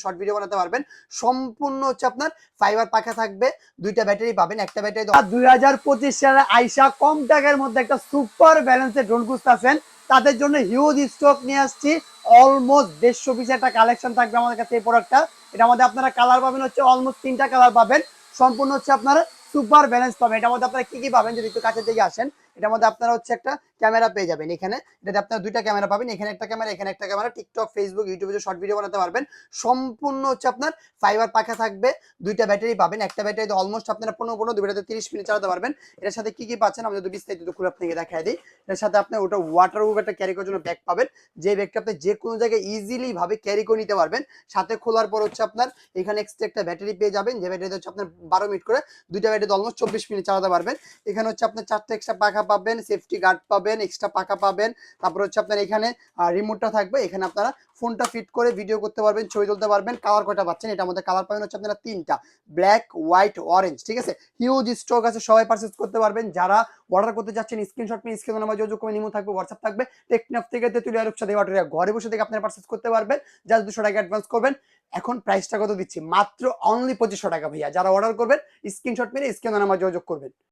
Short video বানাতে পারবেন। সম্পূর্ণ হচ্ছে আপনার ফাইবার পাখা থাকবে, দুইটা ব্যাটারি পাবেন, একটা ব্যাটারি 2025 সালে আইসা কম টাকার মধ্যে একটা সুপার ব্যালেন্সের ড্রোন খুঁজতেছেন, তাদের জন্য হিউজ স্টক নিয়ে আসছি। অলমোস্ট 150 পিস একটা কালেকশন থাকবে আমাদের কাছে এই প্রোডাক্টটা। এটার মধ্যে আপনারা কালার পাবেন হচ্ছে অলমোস্ট 3টা কালার পাবেন, সম্পূর্ণ হচ্ছে আপনারা সুপার ব্যালেন্স পাবেন। এটার মধ্যে আপনারা কি কি পাবেন যদি একটু কাছের দিকে আসেন, এটার মধ্যে আপনারা হচ্ছে একটা ক্যামেরা পেয়ে যাবেন। এখানে এটাতে আপনারা দুইটা ক্যামেরা পাবেন, এখানে একটা ক্যামেরা, এখানে একটা ক্যামেরা। টিকটক, ফেসবুক, ইউটিউবে শর্ট ভিডিও বানাতে পারবেন। সম্পূর্ণ হচ্ছে আপনার ফাইবার পাখা থাকবে, দুইটা ব্যাটারি পাবেন, একটা ব্যাটারিতে অলমোস্ট আপনারা 15 দুই ব্যাটারিতে 30 মিনিট চালাতে পারবেন। এটার সাথে কি কি পাচ্ছেন আমি যদি বিস্তারিত খুলে আপনাকে দেখাই দিই। এটার সাথে আপনি ওটা ওয়াটার প্রুফ একটা ক্যারি করার জন্য ব্যাগ পাবেন, যে ব্যাগটা আপনি যে কোনো জায়গায় ইজিলি ভাবে ক্যারি করে নিতে পারবেন। সাথে খোলার পর হচ্ছে আপনার এখানে এক্সট্রা একটা ব্যাটারি পেয়ে যাবেন, যে ব্যাটারিতে হচ্ছে আপনার 12 মিনিট করে, দুইটা ব্যাটারিতে অলমোস্ট 24 মিনিট চালাতে পারবেন। এখানে হচ্ছে আপনার 4টা এক্সট্রা পাখা পাবেন, সেফটি গার্ড পাবেন, এক্সট্রা পাখা পাবেন। তারপর হচ্ছে আপনার এখানে রিমোটটা থাকবে, এখানে আপনারা ফোনটা ফিট করে ভিডিও করতে পারবেন, ছবি তুলতে পারবেন। কালার কয়টা পাচ্ছেন, এটার মধ্যে কালার পাবেন হচ্ছে আপনারা 3টা, ব্ল্যাক, হোয়াইট, অরেঞ্জ। ঠিক আছে, হিউজ স্টক আছে, সবাই পারচেজ করতে পারবেন। যারা অর্ডার করতে যাচ্ছেন স্ক্রিনশট নিয়ে স্ক্রিনে নাম্বার যোগাযোগ করে, নিমো থাকবে, হোয়াটসঅ্যাপ থাকবে, টেকনাফ থেকে তেতুলিয়া রূপসা দেওয়া ঘরে বসে থেকে আপনারা পারচেজ করতে পারবেন। জাস্ট 200 টাকা অ্যাডভান্স করবেন। এখন প্রাইসটা কত দিচ্ছি, মাত্র অনলি 2500 টাকা ভাইয়া। যারা অর্ডার করবেন স্ক্রিনশট মেরে স্ক্রিনে নাম্বার যোগাযোগ করবেন।